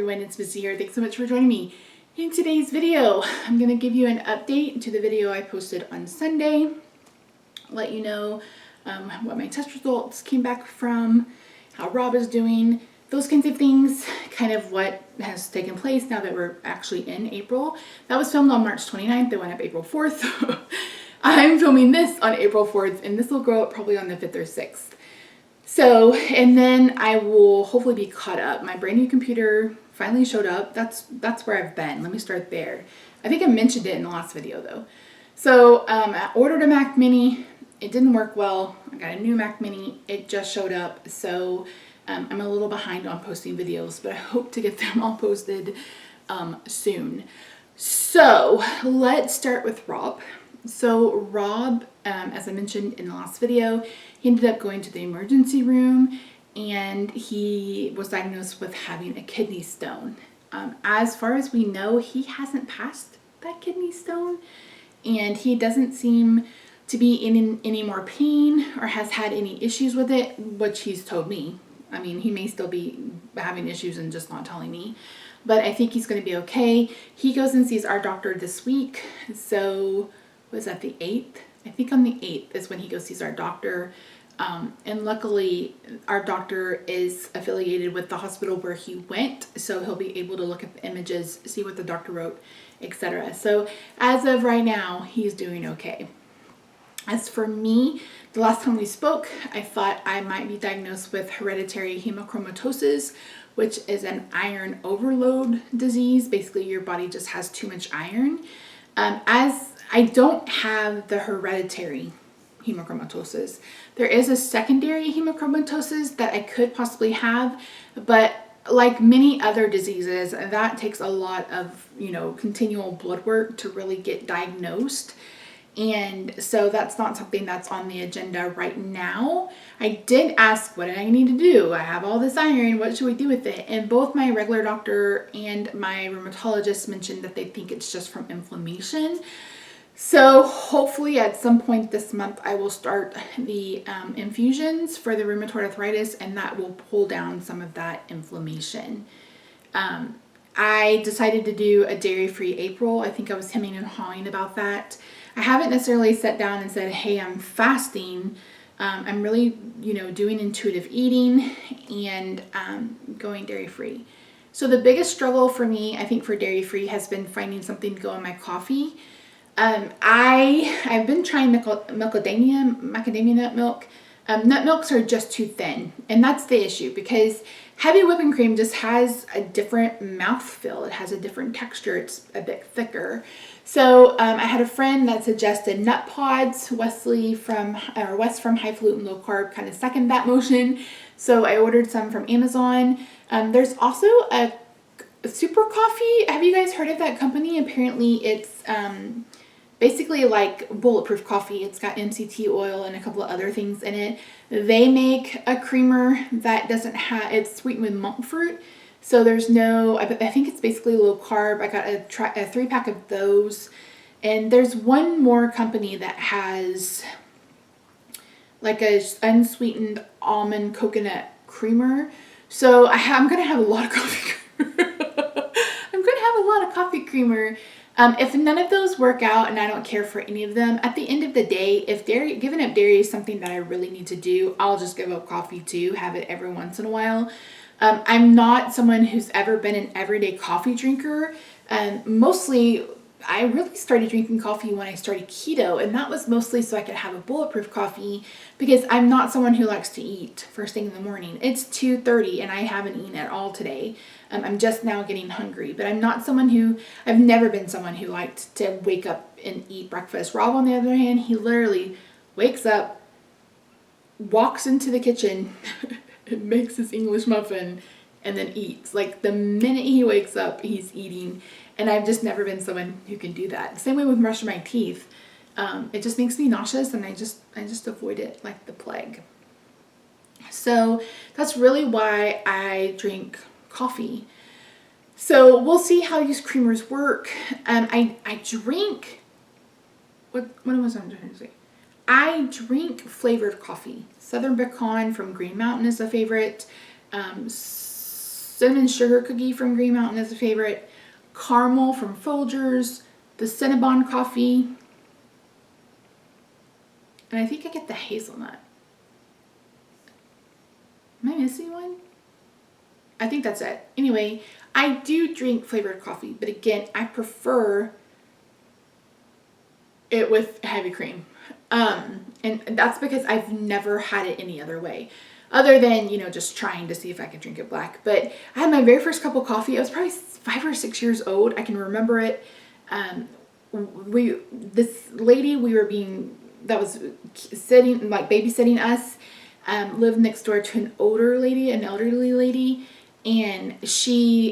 everyone, it's Missy here. Thanks so much for joining me. In today's video, I'm going to give you an update to the video I posted on Sunday, let you know what my test results came back from, how Rob is doing, those kinds of things, kind of what has taken place now that we're actually in April. That was filmed on March 29th, it went up April 4th. I'm filming this on April 4th, and this will go up probably on the 5th or 6th. So, and then I will hopefully be caught up. My brand new computer finally showed up. That's where I've been. Let me start there. I think I mentioned it in the last video though. So I ordered a Mac Mini. It didn't work well. I got a new Mac Mini. It just showed up. So I'm a little behind on posting videos, but I hope to get them all posted soon. So let's start with Rob. So Rob, as I mentioned in the last video, he ended up going to the emergency room and he was diagnosed with having a kidney stone. As far as we know, he hasn't passed that kidney stone and he doesn't seem to be in any more pain or has had any issues with it, which he's told me. I mean, he may still be having issues and just not telling me, but I think he's going to be okay. He goes and sees our doctor this week. So was that the 8th? I think on the 8th is when he goes sees our doctor. And luckily our doctor is affiliated with the hospital where he went, so he'll be able to look at the images, see what the doctor wrote, etc. So as of right now, he's doing okay. As for me, the last time we spoke, I thought I might be diagnosed with hereditary hemochromatosis, which is an iron overload disease. Basically, your body just has too much iron. As I don't have the hereditary hemochromatosis. There is a secondary hemochromatosis that I could possibly have, but like many other diseases, that takes a lot of, continual blood work to really get diagnosed. And so that's not something that's on the agenda right now. I did ask, what do I need to do? I have all this iron, what should we do with it? And both my regular doctor and my rheumatologist mentioned that they think it's just from inflammation. So hopefully at some point this month I will start the infusions for the rheumatoid arthritis, and that will pull down some of that inflammation. I decided to do a dairy-free April. I think I was hemming and hawing about that. I haven't necessarily sat down and said, hey, I'm fasting. I'm really, doing intuitive eating and going dairy-free. So the biggest struggle for me, I think for dairy-free, has been finding something to go in my coffee. I've been trying macadamia nut milk. Nut milks are just too thin, and that's the issue, because heavy whipping cream just has a different mouthfeel. It has a different texture. It's a bit thicker. So I had a friend that suggested nut pods. Wes from Highfalutin Low Carb kind of seconded that motion. So I ordered some from Amazon. There's also a super coffee. Have you guys heard of that company? Apparently it's basically like Bulletproof Coffee. It's got MCT oil and a couple of other things in it. They make a creamer that doesn't have, it's sweetened with monk fruit. So there's no, I think it's basically low carb. I got a 3-pack of those. And there's one more company that has like a unsweetened almond coconut creamer. So I'm going to have a lot of coffee creamer. I'm going to have a lot of coffee creamer. If none of those work out and I don't care for any of them, at the end of the day, if giving up dairy is something that I really need to do, I'll just give up coffee too, have it every once in a while. I'm not someone who's ever been an everyday coffee drinker. Mostly, I really started drinking coffee when I started keto, and that was mostly so I could have a bulletproof coffee, because I'm not someone who likes to eat first thing in the morning. It's 2:30 and I haven't eaten at all today. I'm just now getting hungry, but I've never been someone who liked to wake up and eat breakfast. Rob, on the other hand, he literally wakes up, walks into the kitchen, and makes his English muffin, and then eats. Like the minute he wakes up, he's eating. And I've just never been someone who can do that. Same way with brushing my teeth. It just makes me nauseous, and I just avoid it like the plague. So that's really why I drink coffee. So we'll see how these creamers work. I drink, what was I trying to say? I drink flavored coffee. Southern Pecan from Green Mountain is a favorite. cinnamon sugar cookie from Green Mountain is a favorite. Caramel from Folgers. The Cinnabon coffee. And I think I get the hazelnut. Am I missing one? I think that's it. Anyway, I do drink flavored coffee, but again, I prefer it with heavy cream. And that's because I've never had it any other way. Other than, you know, just trying to see if I could drink it black. But I had my very first cup of coffee. I was probably 5 or 6 years old. I can remember it. This lady that was sitting, like babysitting us, lived next door to an elderly lady. And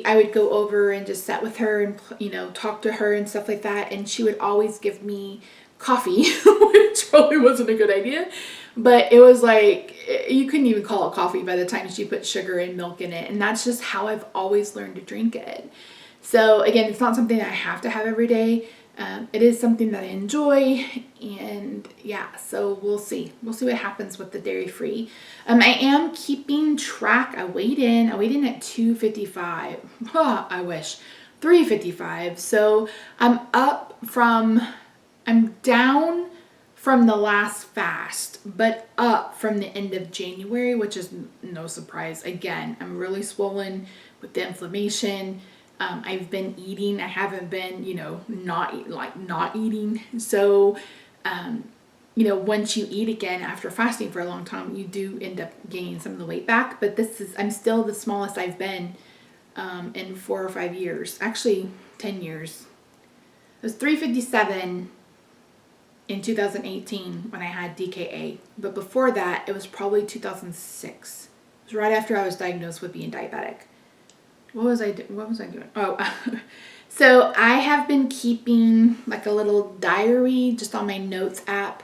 I would go over and just sit with her and, you know, talk to her and stuff like that. And she would always give me coffee, which probably wasn't a good idea. But it was like, you couldn't even call it coffee by the time she put sugar and milk in it. And that's just how I've always learned to drink it. So again, it's not something that I have to have every day. It is something that I enjoy, and yeah, so we'll see. We'll see what happens with the dairy-free. I am keeping track. I weighed in at 255. I wish. 355. So I'm down from the last fast, but up from the end of January, which is no surprise. Again, I'm really swollen with the inflammation. I've been eating. I haven't been, you know, not eating. So, you know, once you eat again after fasting for a long time, you do end up gaining some of the weight back. But I'm still the smallest I've been in 4 or 5 years. Actually, 10 years. It was 357 in 2018 when I had DKA. But before that, it was probably 2006. It was right after I was diagnosed with being diabetic. What was I doing? Oh, so I have been keeping like a little diary just on my notes app.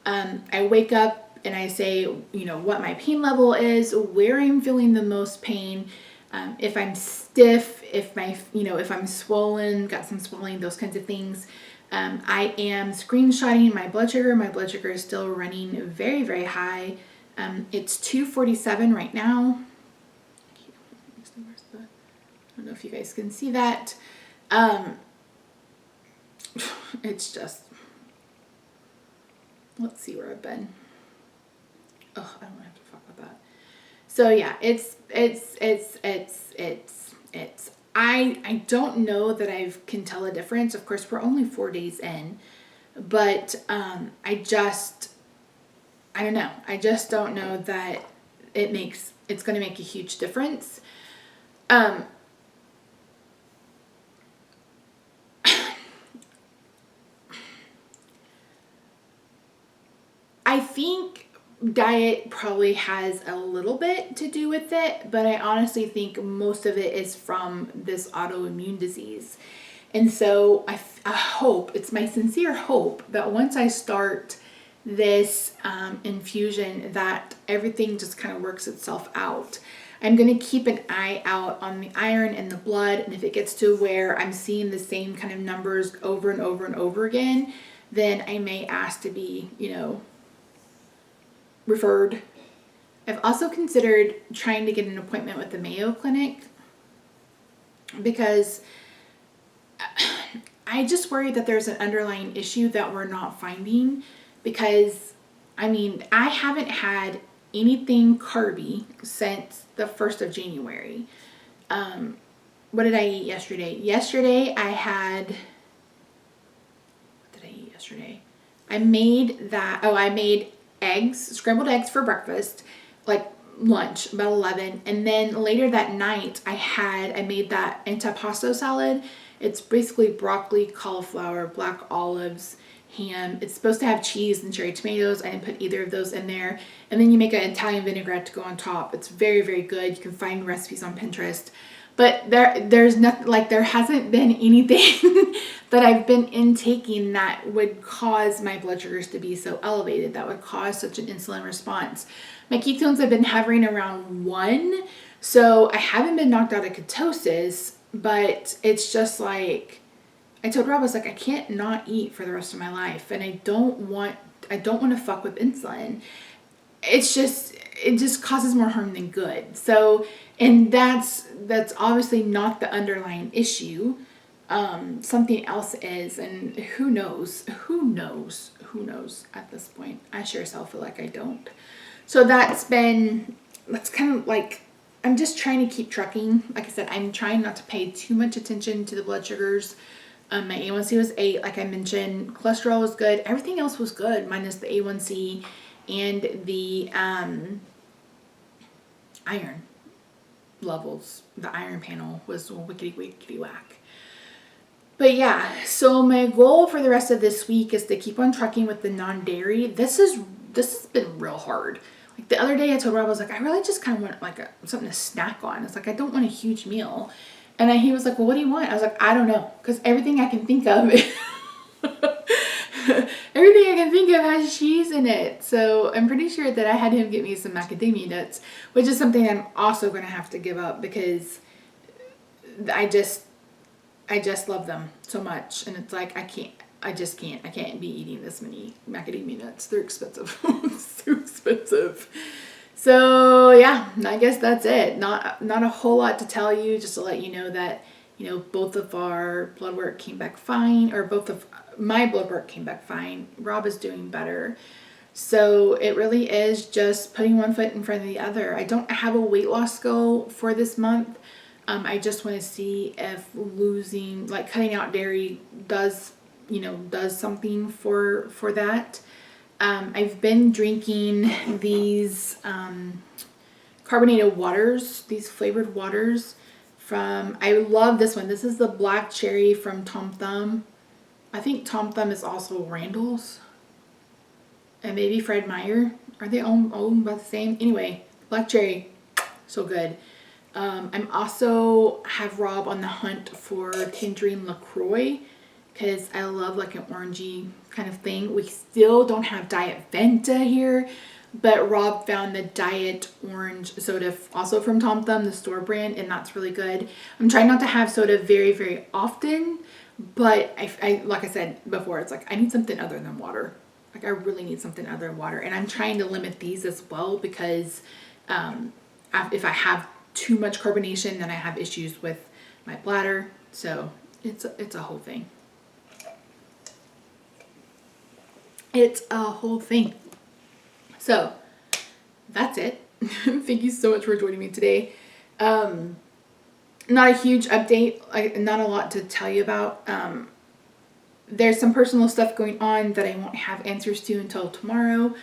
I wake up and I say, you know, what my pain level is, where I'm feeling the most pain, if I'm stiff, if I'm swollen, got some swelling, those kinds of things. I am screenshotting my blood sugar. My blood sugar is still running very, very high. It's 247 right now. I don't know if you guys can see that. It's just, let's see where I've been. Oh, I don't have to talk about that. So yeah, I don't know that I can tell a difference. Of course, we're only 4 days in, but I don't know. I just don't know that it's going to make a huge difference. I think diet probably has a little bit to do with it, but I honestly think most of it is from this autoimmune disease. And so I hope, it's my sincere hope that once I start this infusion that everything just kind of works itself out. I'm going to keep an eye out on the iron and the blood, and if it gets to where I'm seeing the same kind of numbers over and over and over again, then I may ask to be, you know, referred. I've also considered trying to get an appointment with the Mayo Clinic because I just worry that there's an underlying issue that we're not finding, because I mean, I haven't had anything carby since the 1st of January. What did I eat yesterday? Yesterday I had, what did I eat yesterday? I made eggs, scrambled eggs for breakfast, like lunch, about 11. And then later that night, I made that antipasto salad. It's basically broccoli, cauliflower, black olives, ham. It's supposed to have cheese and cherry tomatoes. I didn't put either of those in there. And then you make an Italian vinaigrette to go on top. It's very, very good. You can find recipes on Pinterest. But there's nothing, like there hasn't been anything that I've been intaking that would cause my blood sugars to be so elevated, that would cause such an insulin response. My ketones have been hovering around 1, so I haven't been knocked out of ketosis, but it's just like, I told Rob, I was like, I can't not eat for the rest of my life, and I don't want to fuck with insulin. It's just, it just causes more harm than good. So, and that's obviously not the underlying issue. Something else is, and who knows at this point. I sure as hell feel like I don't. So that's kind of like, I'm just trying to keep trucking. Like I said, I'm trying not to pay too much attention to the blood sugars. My A1C was 8, like I mentioned. Cholesterol was good. Everything else was good, minus the A1C and the iron levels. The iron panel was wickety whack. But yeah, so my goal for the rest of this week is to keep on trucking with the non-dairy. This has been real hard. Like the other day I told Rob, I was like, I really just kind of want like something to snack on. It's like, I don't want a huge meal. And he was like, well, what do you want? I was like, I don't know. Because everything I can think of, has cheese in it. So I'm pretty sure that I had him get me some macadamia nuts, which is something I'm also going to have to give up because I just love them so much. And it's like, I can't be eating this many macadamia nuts. They're expensive. So expensive. So yeah, I guess that's it. Not a whole lot to tell you, just to let you know that, both of our blood work came back fine, or both of my blood work came back fine. Rob is doing better. So it really is just putting one foot in front of the other. I don't have a weight loss goal for this month. I just want to see if cutting out dairy does something for that. I've been drinking these carbonated waters, these flavored waters I love this one. This is the black cherry from Tom Thumb. I think Tom Thumb is also Randall's. And maybe Fred Meyer. Are they owned by the same? Anyway, black cherry, so good. I'm also have Rob on the hunt for Tangerine LaCroix because I love like an orangey kind of thing. We still don't have Diet Venta here, but Rob found the Diet Orange soda also from Tom Thumb, the store brand, and that's really good. I'm trying not to have soda very, very often, but I like I said before, it's like I need something other than water. Like I really need something other than water, and I'm trying to limit these as well because if I have too much carbonation, then I have issues with my bladder. So it's a whole thing. It's a whole thing. So that's it. Thank you so much for joining me today. Not a huge update, not a lot to tell you about. There's some personal stuff going on that I won't have answers to until tomorrow.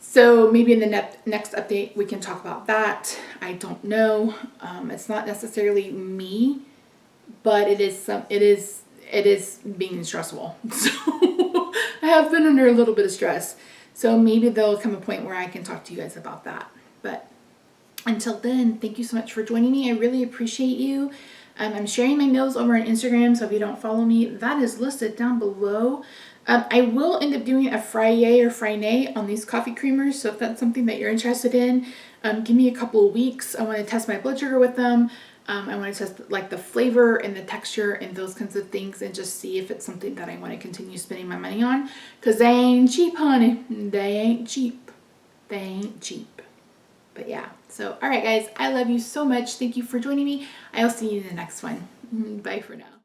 So maybe in the next update we can talk about that. I don't know. It's not necessarily me, but it is being stressful. So I have been under a little bit of stress. So maybe there'll come a point where I can talk to you guys about that. But until then, thank you so much for joining me. I really appreciate you. I'm sharing my meals over on Instagram, so if you don't follow me, that is listed down below. I will end up doing a Friday or Friday on these coffee creamers, so if that's something that you're interested in, give me a couple of weeks. I want to test my blood sugar with them. I want to test like the flavor and the texture and those kinds of things and just see if it's something that I want to continue spending my money on, because they ain't cheap, honey. They ain't cheap. They ain't cheap. But yeah, so all right guys, I love you so much. Thank you for joining me. I'll see you in the next one. Bye for now.